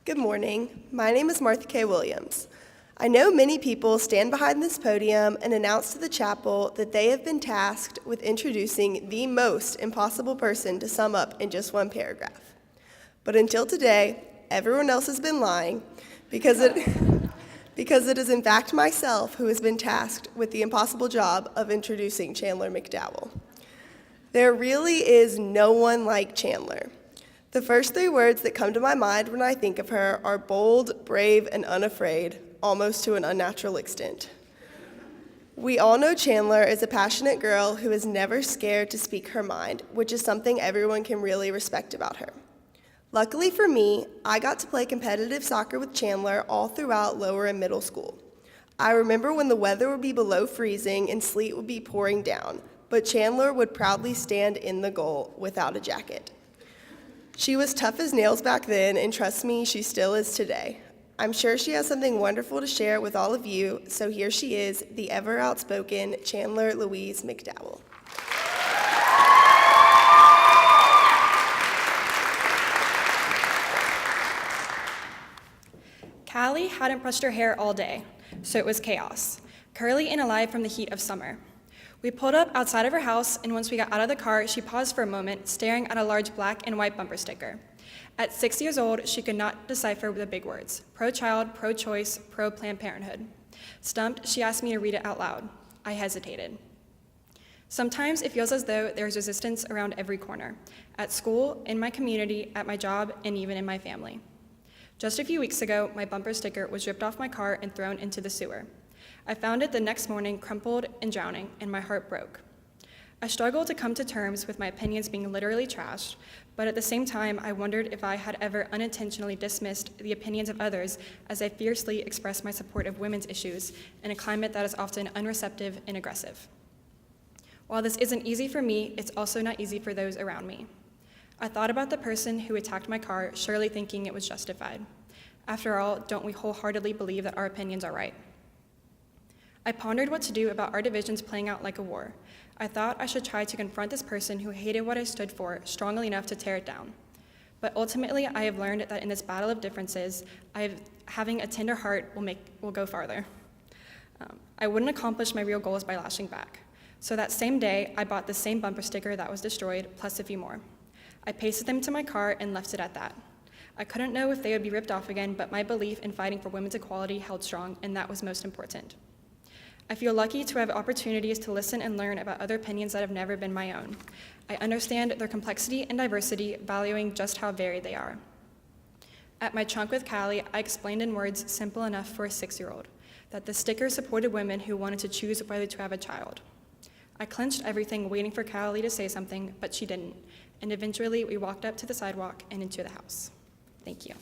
Good morning. My name is Martha K. Williams. I know many people stand behind this podium and announce to the chapel that they have been tasked with introducing the most impossible person to sum up in just one paragraph. But until today, everyone else has been lying because it is in fact myself who has been tasked with the impossible job of introducing Chandler McDowell. There really is no one like Chandler. The first three words that come to my mind when I think of her are bold, brave, and unafraid, almost to an unnatural extent. We all know Chandler is a passionate girl who is never scared to speak her mind, which is something everyone can really respect about her. Luckily for me, I got to play competitive soccer with Chandler all throughout lower and middle school. I remember when the weather would be below freezing and sleet would be pouring down, but Chandler would proudly stand in the goal without a jacket. She was tough as nails back then, and trust me, she still is today. I'm sure she has something wonderful to share with all of you, so here she is, the ever outspoken Chandler Louise McDowell. Callie hadn't brushed her hair all day, so it was chaos, curly and alive from the heat of summer. We pulled up outside of her house, and once we got out of the car, she paused for a moment, staring at a large black and white bumper sticker. At 6 years old, she could not decipher the big words: pro-child, pro-choice, pro-Planned Parenthood. Stumped, she asked me to read it out loud. I hesitated. Sometimes it feels as though there's resistance around every corner, at school, in my community, at my job, and even in my family. Just a few weeks ago, my bumper sticker was ripped off my car and thrown into the sewer. I found it the next morning crumpled and drowning, and my heart broke. I struggled to come to terms with my opinions being literally trashed, but at the same time, I wondered if I had ever unintentionally dismissed the opinions of others as I fiercely expressed my support of women's issues in a climate that is often unreceptive and aggressive. While this isn't easy for me, it's also not easy for those around me. I thought about the person who attacked my car, surely thinking it was justified. After all, don't we wholeheartedly believe that our opinions are right? I pondered what to do about our divisions playing out like a war. I thought I should try to confront this person who hated what I stood for strongly enough to tear it down. But ultimately, I have learned that in this battle of differences, having a tender heart will go farther. I wouldn't accomplish my real goals by lashing back. So that same day, I bought the same bumper sticker that was destroyed, plus a few more. I pasted them to my car and left it at that. I couldn't know if they would be ripped off again, but my belief in fighting for women's equality held strong, and that was most important. I feel lucky to have opportunities to listen and learn about other opinions that have never been my own. I understand their complexity and diversity, valuing just how varied they are. At my trunk with Callie, I explained in words simple enough for a 6-year-old that the sticker supported women who wanted to choose whether to have a child. I clenched everything, waiting for Callie to say something, but she didn't, and eventually we walked up to the sidewalk and into the house. Thank you.